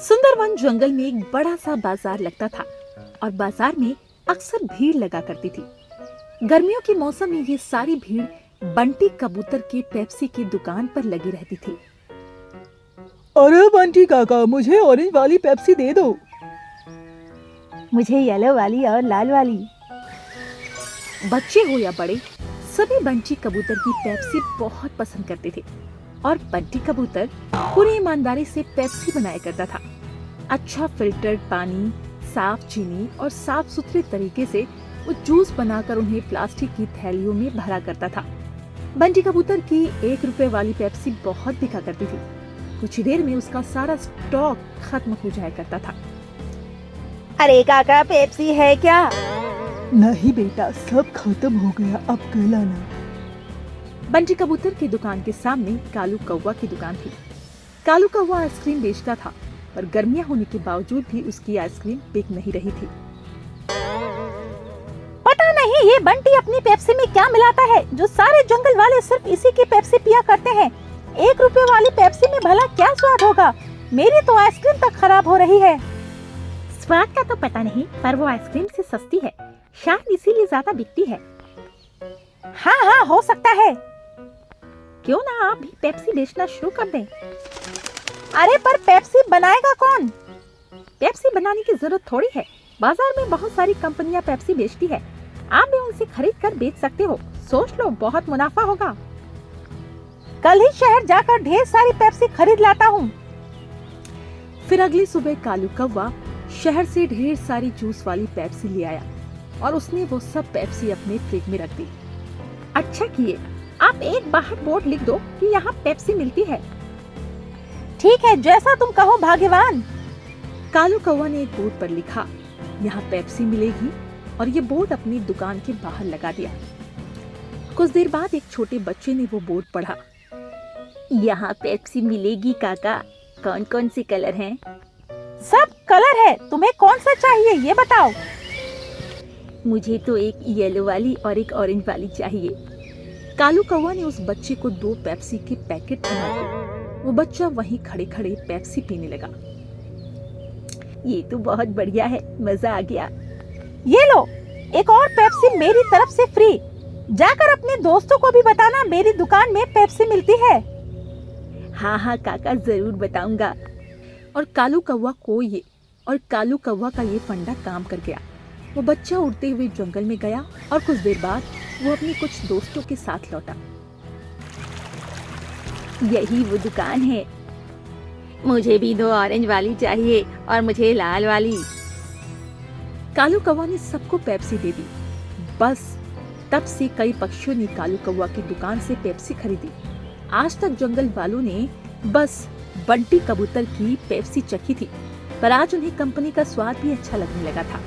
सुंदरवन जंगल में एक बड़ा सा बाजार लगता था और बाजार में अक्सर भीड़ लगा करती थी। गर्मियों के मौसम में ये सारी भीड़ बंटी कबूतर के पेप्सी की दुकान पर लगी रहती थी। अरे बंटी काका, मुझे ऑरेंज वाली पेप्सी दे दो। मुझे येलो वाली और लाल वाली। बच्चे हो या बड़े, सभी बंटी कबूतर की पेप्सी बहुत पसंद करते थे और बंटी कबूतर पूरी ईमानदारी से पेप्सी बनाया करता था। अच्छा फिल्टर्ड पानी, साफ चीनी और साफ सुथरे तरीके से वो जूस बनाकर उन्हें प्लास्टिक की थैलियों में भरा करता था। बंटी कबूतर की 1 रुपए वाली पेप्सी बहुत बिका करती थी। कुछ ही देर में उसका सारा स्टॉक खत्म हो जाया करता था। अरे काका, पेप्सी है क्या? नहीं बेटा, सब खत्म हो गया, अब कल आना। बंटी कबूतर की दुकान के सामने कालू कौवा की दुकान थी। कालू कौवा आइसक्रीम बेचता था, पर गर्मियां होने के बावजूद भी उसकी आइसक्रीम बिक नहीं रही थी। पता नहीं ये बंटी अपनी पेप्सी में क्या मिलाता है, जो सारे जंगल वाले सिर्फ इसी की पेप्सी पिया करते हैं। 1 रुपए वाली पेप्सी में भला क्या स्वाद होगा? मेरी तो आइसक्रीम तक खराब हो रही है। स्वाद का तो पता नहीं, पर वो आइसक्रीम से सस्ती है, शायद इसीलिए ज्यादा बिकती है। हाँ, हो सकता है। क्यों ना आप भी पेप्सी बेचना शुरू कर दें? अरे पर पेप्सी बनाएगा कौन? पेप्सी बनाने की जरूरत थोड़ी है। बाजार में बहुत सारी कंपनियां पेप्सी बेचती है, आप भी उनसे खरीद कर बेच सकते हो। सोच लो, बहुत मुनाफा होगा। कल ही शहर जाकर ढेर सारी पेप्सी खरीद लाता हूँ। फिर अगली सुबह कालू कौवा शहर से ढेर सारी जूस वाली पेप्सी ले आया और उसने वो सब पेप्सी अपने फ्रिज में रख दी। अच्छा किए, आप एक बाहर बोर्ड लिख दो कि यहाँ पेप्सी मिलती है। ठीक है, जैसा तुम कहो भाग्यवान। कालू कौवा ने एक बोर्ड पर लिखा, यहाँ पेप्सी मिलेगी, और ये बोर्ड अपनी दुकान के बाहर लगा दिया। कुछ देर बाद एक छोटे बच्चे ने वो बोर्ड पढ़ा। यहाँ पेप्सी मिलेगी काका, कौन कौन से कलर हैं? सब कलर है, तुम्हें कौन सा चाहिए ये बताओ। मुझे तो एक येलो वाली और एक ऑरेंज वाली चाहिए। कालू कौवा ने उस बच्चे को 2 पेप्सी के पैकेट थमा दिए। वो बच्चा वहीं खड़े खड़े पेप्सी पीने लगा। ये तो बहुत बढ़िया है, मजा आ गया। ये लो, एक और पेप्सी मेरी तरफ से फ्री। जाकर अपने दोस्तों को भी बताना मेरी दुकान में पेप्सी मिलती है। हाँ काका, जरूर बताऊंगा। और कालू कौवा का ये फंडा काम कर गया। वो बच्चा उड़ते हुए जंगल में गया और कुछ देर बाद वो अपने कुछ दोस्तों के साथ लौटा। यही वो दुकान है। मुझे भी 2 ऑरेंज वाली चाहिए और मुझे लाल वाली। कालू कौवा ने सबको पेप्सी दे दी। बस तब से कई पक्षियों ने कालू कौवा की दुकान से पेप्सी खरीदी। आज तक जंगल वालों ने बस बंटी कबूतर की पेप्सी चखी थी, पर आज उन्हें कंपनी का स्वाद भी अच्छा लगने लगा था।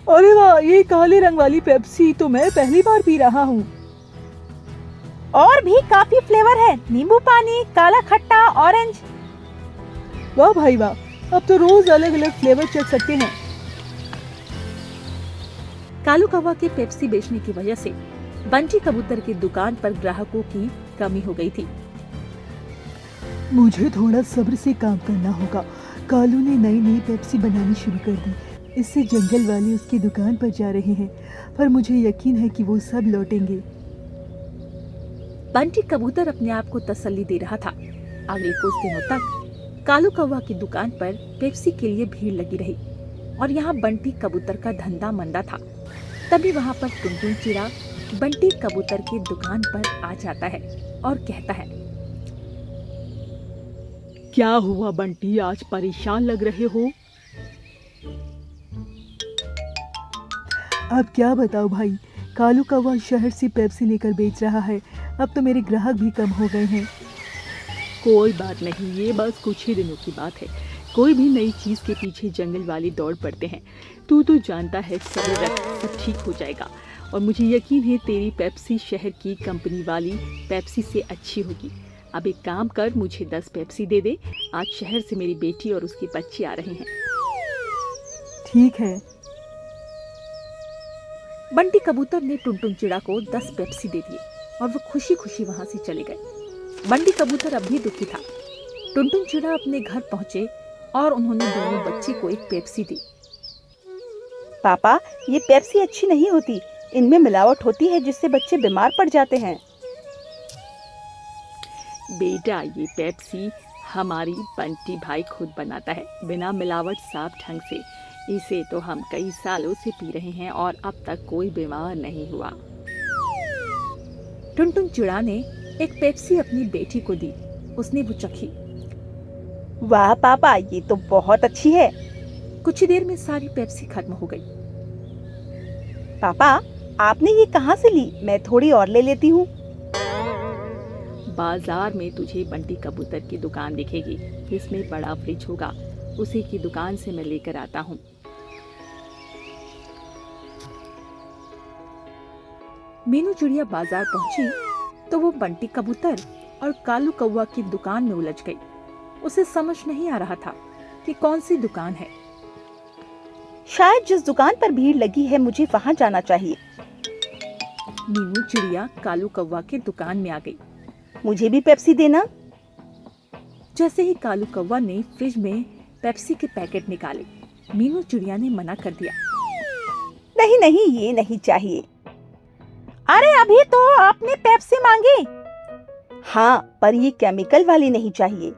अरे वाह, ये काले रंग वाली पेप्सी तो मैं पहली बार पी रहा हूँ। और भी काफी फ्लेवर है, नींबू पानी, काला खट्टा, ऑरेंज। वाह भाई वाह, अब तो रोज अलग अलग फ्लेवर चख सकते हैं। कालू कौवा के पेप्सी बेचने की वजह से बंटी कबूतर की दुकान पर ग्राहकों की कमी हो गई थी। मुझे थोड़ा सब्र से काम करना होगा। कालू ने नई पेप्सी बनानी शुरू कर दी। इससे जंगल वाले उसकी दुकान पर जा रहे हैं, पर मुझे यकीन है कि वो सब लौटेंगे। बंटी कबूतर अपने आप को तसल्ली दे रहा था। अगले कुछ दिनों तक कालू कौवा की दुकान पर पेप्सी के लिए भीड़ लगी रही और यहाँ बंटी कबूतर का धंधा मंदा था। तभी वहाँ पर टुनटुन चिड़ा बंटी कबूतर की दुकान पर आ जाता है और कहता है, क्या हुआ बंटी, आज परेशान लग रहे हो? अब क्या बताओ भाई, कालू कौवा शहर से पेप्सी लेकर बेच रहा है। अब तो मेरे ग्राहक भी कम हो गए हैं। कोई बात नहीं, ये बस कुछ ही दिनों की बात है। कोई भी नई चीज के पीछे जंगल वाले दौड़ पड़ते हैं। तू तो जानता है, सब्र रख, सब ठीक हो जाएगा। और मुझे यकीन है तेरी पेप्सी शहर की कंपनी वाली पेप्सी से अच्छी होगी। अब एक काम कर, मुझे 10 पेप्सी दे दे। आज शहर से मेरी बेटी और उसके बच्चे आ रहे हैं। ठीक है। बंटी कबूतर ने टुनटुन चिड़ा को 10 पेप्सी दे दिए और वो खुशी खुशी वहाँ से चले गए। बंटी कबूतर अब भी दुखी था। टुनटुन चिड़ा अपने घर पहुंचे और उन्होंने दोनों बच्चे को एक पेप्सी दी। पापा, ये पेप्सी अच्छी नहीं होती, इनमें मिलावट होती है जिससे बच्चे बीमार पड़ जाते हैं। बेटा, ये पेप्सी हमारी बंटी भाई खुद बनाता है, बिना मिलावट, साफ ढंग से। इसे तो हम कई सालों से पी रहे हैं और अब तक कोई बीमार नहीं हुआ। टुनटुन चिड़ा ने एक पेप्सी अपनी बेटी को दी। उसने वो चखी। वाह पापा, ये तो बहुत अच्छी है। कुछ ही देर में सारी पेप्सी खत्म हो गई। पापा, आपने ये कहाँ से ली? मैं थोड़ी और ले लेती हूँ। बाजार में तुझे बंटी कबूतर की दुकान दिखेगी, इसमें बड़ा फ्रिज होगा, उसी की दुकान से मैं लेकर आता हूँ। मीनू चिड़िया बाजार पहुंची तो वो बंटी कबूतर और कालू कौवा की दुकान में उलझ गई। उसे समझ नहीं आ रहा था कि कौन सी दुकान है। शायद जिस दुकान पर भीड़ लगी है मुझे वहाँ जाना चाहिए। मीनू चिड़िया कालू कौवा की दुकान में आ गई। मुझे भी पेप्सी देना। जैसे ही कालू कौवा ने फ्रिज में पेप्सी के पैकेट निकाले, मीनू चिड़िया ने मना कर दिया। नहीं नहीं, ये नहीं चाहिए। अरे अभी तो आपने पेप्सी मांगी। हाँ, पर ये केमिकल वाली नहीं चाहिए।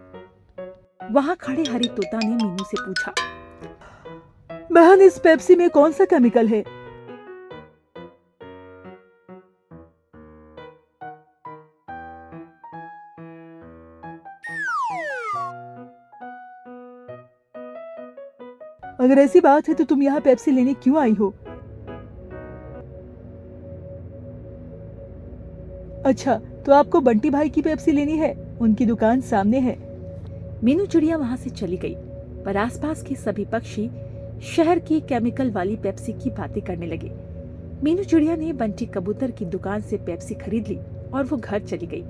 वहाँ खड़े हरी तोता ने मीनू से पूछा, बहन, इस पेप्सी में कौन सा केमिकल है? अगर ऐसी बात है तो तुम यहाँ पेप्सी लेने क्यों आई हो? अच्छा, तो आपको बंटी भाई की पेप्सी लेनी है? उनकी दुकान सामने है। मीनू चिड़िया वहाँ से चली गई, पर आसपास के सभी पक्षी शहर की केमिकल वाली पेप्सी की बातें करने लगे। मीनू चिड़िया ने बंटी कबूतर की दुकान से पेप्सी खरीद ली और वो घर चली गई।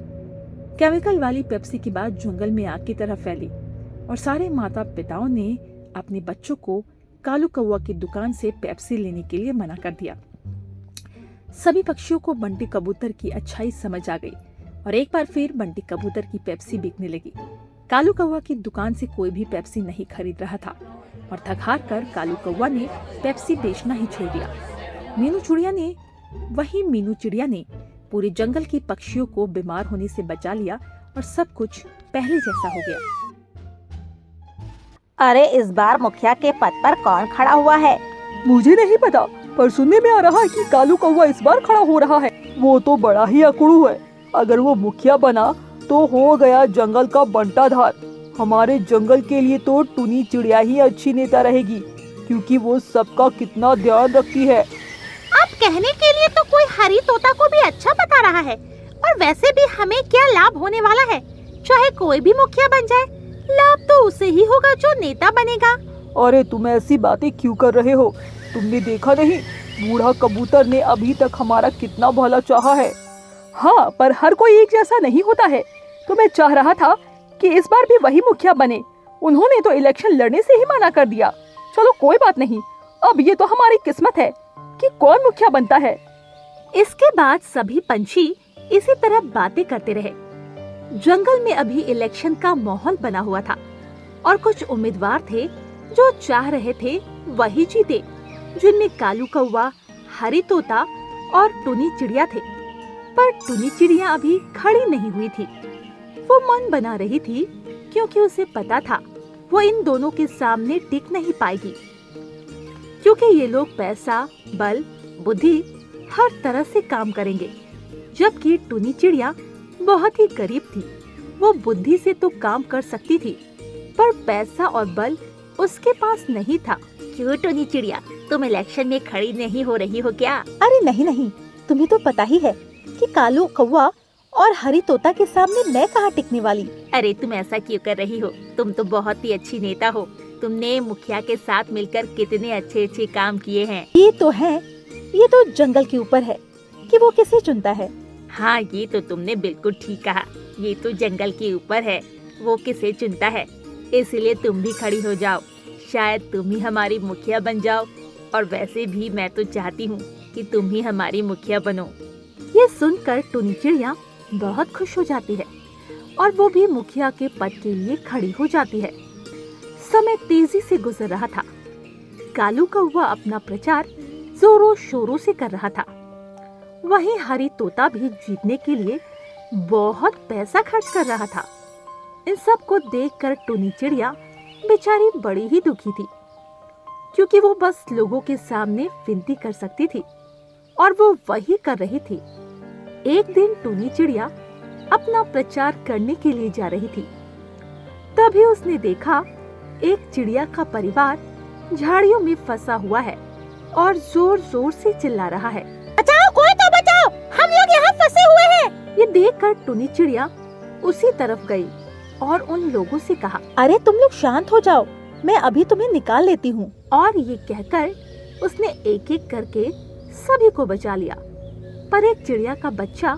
केमिकल वाली पेप्सी की बात जंगल में आग की तरह फैली और सारे माता पिताओं ने अपने बच्चों को कालू कौवा की दुकान से पेप्सी लेने के लिए मना कर दिया। सभी पक्षियों को बंटी कबूतर की अच्छाई समझ आ गई और एक बार फिर बंटी कबूतर की पेप्सी बिकने लगी। कालू कौवा की दुकान से कोई भी पेप्सी नहीं खरीद रहा था और थक हार कर कालू कौवा ने पेप्सी बेचना ही छोड़ दिया। मीनू चिड़िया ने पूरे जंगल के पक्षियों को बीमार होने से बचा लिया और सब कुछ पहले जैसा हो गया। अरे, इस बार मुखिया के पद पर कौन खड़ा हुआ है? मुझे नहीं पता, पर सुनने में आ रहा है कि कालू कौवा इस बार खड़ा हो रहा है। वो तो बड़ा ही अकड़ू है। अगर वो मुखिया बना तो हो गया जंगल का बंटाधार। हमारे जंगल के लिए तो टुनी चिड़िया ही अच्छी नेता रहेगी, क्योंकि वो सबका कितना ध्यान रखती है। अब कहने के लिए तो कोई हरी तोता को भी अच्छा बता रहा है, और वैसे भी हमें क्या लाभ होने वाला है? चाहे कोई भी मुखिया बन जाए, लाभ तो उसे ही होगा जो नेता बनेगा। अरे तुम ऐसी बातें क्यों कर रहे हो? तुमने देखा नहीं, बूढ़ा कबूतर ने अभी तक हमारा कितना भला चाहा है। हाँ, पर हर कोई एक जैसा नहीं होता है। तो मैं चाह रहा था कि इस बार भी वही मुखिया बने। उन्होंने तो इलेक्शन लड़ने से ही मना कर दिया। चलो कोई बात नहीं, अब ये तो हमारी किस्मत है कि कौन मुखिया बनता है। इसके बाद सभी पंछी इसी तरह बातें करते रहे। जंगल में अभी इलेक्शन का माहौल बना हुआ था और कुछ उम्मीदवार थे जो चाह रहे थे वही जीते, जिनमें कालू कौवा, हरी तोता और टुनी चिड़िया थे। पर टुनी चिड़िया अभी खड़ी नहीं हुई थी। वो मन बना रही थी क्योंकि उसे पता था वो इन दोनों के सामने टिक नहीं पाएगी, क्योंकि ये लोग पैसा, बल, बुद्धि हर तरह से काम करेंगे, जबकि टुनी चिड़िया बहुत ही गरीब थी। वो बुद्धि से तो काम कर सकती थी, पर पैसा और बल उसके पास नहीं था। क्यों टुनी चिड़िया, तुम इलेक्शन में खड़ी नहीं हो रही हो क्या? अरे नहीं नहीं, तुम्हें तो पता ही है कि कालू कौवा और हरी तोता के सामने मैं कहाँ टिकने वाली। अरे तुम ऐसा क्यों कर रही हो? तुम तो बहुत ही अच्छी नेता हो। तुमने मुखिया के साथ मिलकर कितने अच्छे अच्छे काम किए हैं। ये तो है, ये तो जंगल के ऊपर है कि वो किसे चुनता है। हाँ, ये तो तुमने बिल्कुल ठीक कहा। ये तो जंगल के ऊपर है, वो किसे चुनता है। इसलिए तुम भी खड़ी हो जाओ, शायद तुम ही हमारी मुखिया बन जाओ। और वैसे भी मैं तो चाहती हूँ कि तुम ही हमारी मुखिया बनो। ये सुनकर टुनी चिड़िया बहुत खुश हो जाती है और वो भी मुखिया के पद के लिए खड़ी हो जाती है। समय तेजी से गुजर रहा था। कालू कौवा अपना प्रचार जोरों शोरों से कर रहा था। वहीं हरी तोता भी जीतने के लिए बहुत पैसा खर्च कर रहा था। इन सब को देखकर टुनी चिड़िया बेचारी बड़ी ही दुखी थी, क्योंकि वो बस लोगों के सामने विनती कर सकती थी और वो वही कर रही थी। एक दिन टुनी चिड़िया अपना प्रचार करने के लिए जा रही थी। तभी उसने देखा एक चिड़िया का परिवार झाड़ियों में फंसा हुआ है और जोर जोर से चिल्ला रहा है, बचाओ, कोई तो बचाओ, हम लोग यहाँ फंसे हुए हैं। ये देखकर टुनी चिड़िया उसी तरफ गई और उन लोगों से कहा, अरे तुम लोग शांत हो जाओ, मैं अभी तुम्हें निकाल लेती हूँ। और ये कहकर उसने एक एक करके सभी को बचा लिया। पर एक चिड़िया का बच्चा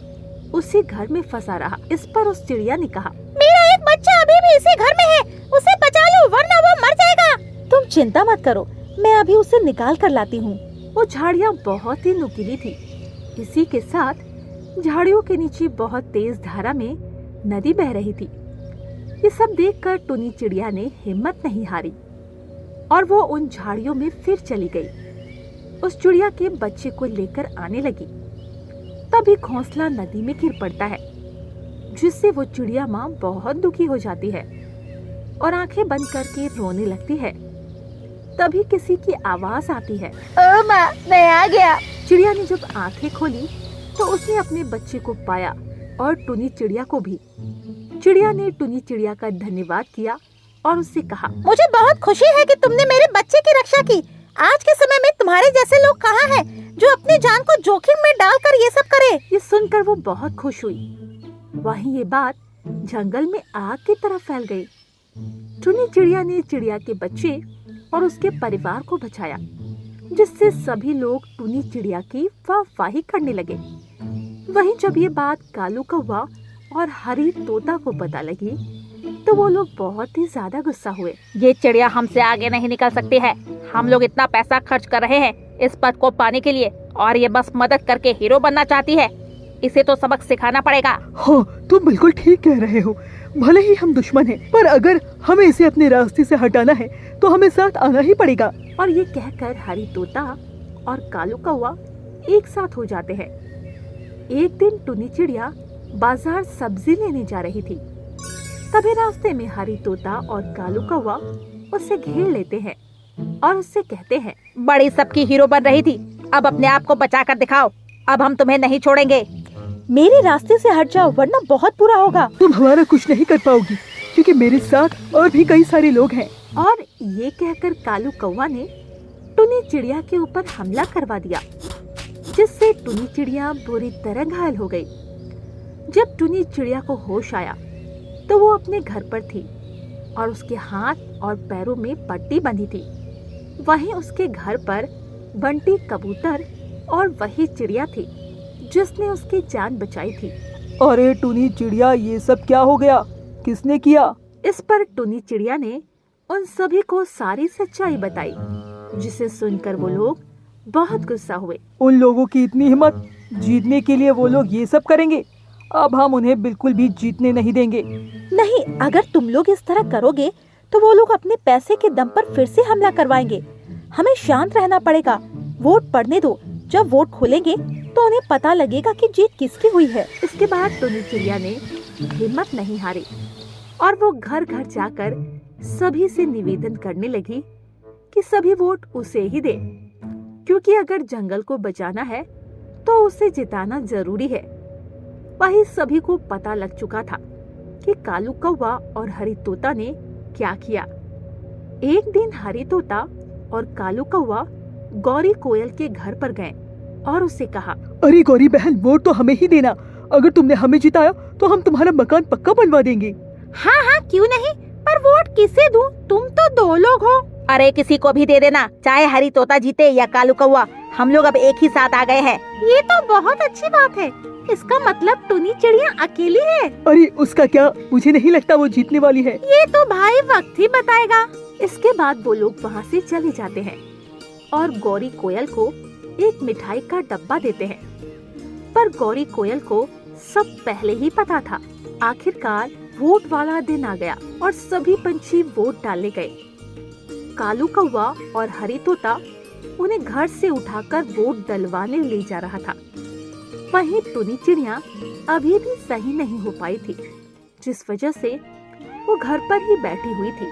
उसी घर में फंसा रहा। इस पर उस चिड़िया ने कहा, मेरा एक बच्चा अभी भी इसी घर में है, उसे बचा लो वरना वो मर जाएगा। तुम चिंता मत करो, मैं अभी उसे निकाल कर लाती हूँ। वो झाड़ियाँ बहुत ही नुकीली थी। इसी के साथ झाड़ियों के नीचे बहुत तेज धारा में नदी बह रही थी। ये सब देखकर टुनी चिड़िया ने हिम्मत नहीं हारी और वो उन झाड़ियों में फिर चली गई। उस चिड़िया के बच्चे को लेकर आने लगी। तभी घोंसला नदी में गिर पड़ता है, जिससे वो चिड़िया माँ बहुत दुखी हो जाती है और आंखें बंद करके रोने लगती है। तभी किसी की आवाज आती है, ओ माँ, मैं आ गया। चिड़िया ने जब आंखें खोली तो उसने अपने बच्चे को पाया और टुनी चिड़िया को भी। चिड़िया ने टुनी चिड़िया का धन्यवाद किया और उससे कहा, मुझे बहुत खुशी है कि तुमने मेरे बच्चे की रक्षा की। आज के समय में तुम्हारे जैसे लोग कहाँ हैं जो अपनी जान को जोखिम में डालकर ये सब करे। ये सुनकर वो बहुत खुश हुई। वहीं ये बात जंगल में आग की तरह फैल गई। टुनी चिड़िया ने चिड़िया के बच्चे और उसके परिवार को बचाया, जिससे सभी लोग टुनी चिड़िया की वाहवाही करने लगे। वहीं जब ये बात कालू कौवा और हरी तोता को पता लगी तो वो लोग बहुत ही ज्यादा गुस्सा हुए। ये चिड़िया हमसे आगे नहीं निकल सकती है। हम लोग इतना पैसा खर्च कर रहे हैं इस पद को पाने के लिए और ये बस मदद करके हीरो बनना चाहती है। इसे तो सबक सिखाना पड़ेगा। हाँ, तुम बिल्कुल ठीक कह रहे हो। भले ही हम दुश्मन हैं, पर अगर हमें इसे अपने रास्ते से हटाना है तो हमें साथ आना ही पड़ेगा। और ये कहकर हरी तोता और कालू कौवा एक साथ हो जाते हैं। एक दिन टुनी चिड़िया बाजार सब्जी लेने जा रही थी। तभी रास्ते में हरी तोता और कालू कौवा उसे घेर लेते हैं और उससे कहते हैं, बड़ी सबकी हीरो बन रही थी, अब अपने आप को बचा कर दिखाओ। अब हम तुम्हें नहीं छोड़ेंगे। मेरे रास्ते से हट जाओ वरना बहुत बुरा होगा। तुम हमारा कुछ नहीं कर पाओगी, क्योंकि मेरे साथ और भी कई सारे लोग हैं। और ये कहकर कालू कौवा ने टुनी चिड़िया के ऊपर हमला करवा दिया, जिससे टुनी चिड़िया बुरी तरह घायल हो गई। जब टुनी चिड़िया को होश आया तो वो अपने घर पर थी और उसके हाथ और पैरों में पट्टी बंधी थी। वहीं उसके घर पर बंटी कबूतर और वही चिड़िया थी जिसने उसकी जान बचाई थी। अरे टुनी चिड़िया, ये सब क्या हो गया? किसने किया? इस पर टुनी चिड़िया ने उन सभी को सारी सच्चाई बताई, जिसे सुनकर वो लोग बहुत गुस्सा हुए। उन लोगों की इतनी हिम्मत! जीतने के लिए वो लोग ये सब करेंगे? अब हम उन्हें बिल्कुल भी जीतने नहीं देंगे। नहीं, अगर तुम लोग इस तरह करोगे तो वो लोग अपने पैसे के दम पर फिर से हमला करवाएंगे। हमें शांत रहना पड़ेगा। वोट पड़ने दो, जब वोट खोलेंगे तो उन्हें पता लगेगा कि जीत किसकी हुई है। इसके बाद टुनी चिड़िया ने हिम्मत नहीं हारी और वो घर घर जाकर सभी से निवेदन करने लगी कि सभी वोट उसे ही दे, क्योंकि अगर जंगल को बचाना है तो उसे जिताना जरूरी है। वही सभी को पता लग चुका था कि कालू कौवा और हरी तोता ने क्या किया। एक दिन हरी तोता और कालू कौवा गौरी कोयल के घर पर गए और उससे कहा, अरे गौरी बहन, वोट तो हमें ही देना। अगर तुमने हमें जिताया तो हम तुम्हारा मकान पक्का बनवा देंगे। हाँ हाँ, क्यों नहीं, पर वोट किसे दूं? तुम तो दो लोग हो। अरे किसी को भी दे देना, चाहे हरी तोता जीते या कालू कौवा। हम लोग अब एक ही साथ आ गए हैं। ये तो बहुत अच्छी बात है। इसका मतलब टुनी चिड़िया अकेली है। अरे उसका क्या, मुझे नहीं लगता वो जीतने वाली है। ये तो भाई वक्त ही बताएगा। इसके बाद वो लोग वहाँ से चले जाते हैं और गौरी कोयल को एक मिठाई का डब्बा देते हैं। पर गौरी कोयल को सब पहले ही पता था। आखिरकार वोट वाला दिन आ गया और सभी पंछी वोट डालने गए। कालू कौवा और हरी तोता उन्हें घर से उठाकर वोट डलवाने ले जा रहा था। वहीं टुनी चिड़िया अभी भी सही नहीं हो पाई थी, जिस वजह से वो घर पर ही बैठी हुई थी,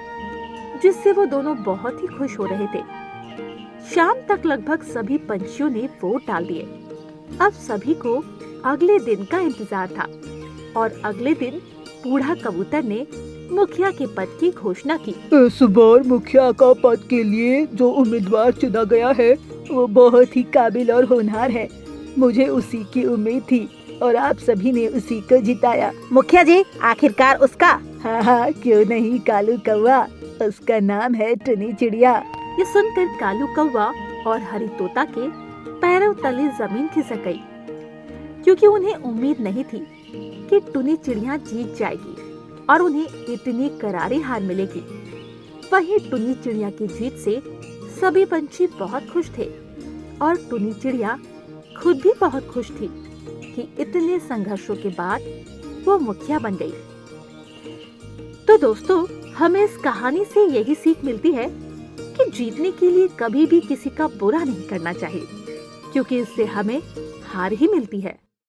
जिससे वो दोनों बहुत ही खुश हो रहे थे। शाम तक लगभग सभी पंछियों ने वोट डाल दिए। अब सभी को अगले दिन का इंतजार था और अगले दिन बूढ़ा कबूतर ने मुखिया के पद की घोषणा की। इस बार मुखिया का पद के लिए जो उम्मीदवार चुना गया है वो बहुत ही काबिल और होनहार है। मुझे उसी की उम्मीद थी और आप सभी ने उसी को जिताया। मुखिया जी, आखिरकार उसका। हाँ, क्यों नहीं कालू कौवा, उसका नाम है टुनी चिड़िया। ये सुनकर कालू कौवा और हरी तोता के पैरों तले जमीन खिसक गई, क्योंकि उन्हें उम्मीद नहीं थी कि टुनी चिड़िया जीत जाएगी और उन्हें इतनी करारी हार मिलेगी। वहीं टुनी चिड़िया की जीत से सभी पंछी बहुत खुश थे और टुनी चिड़िया खुद भी बहुत खुश थी कि इतने संघर्षों के बाद वो मुखिया बन गई। तो दोस्तों, हमें इस कहानी से यही सीख मिलती है कि जीतने के लिए कभी भी किसी का बुरा नहीं करना चाहिए, क्योंकि इससे हमें हार ही मिलती है।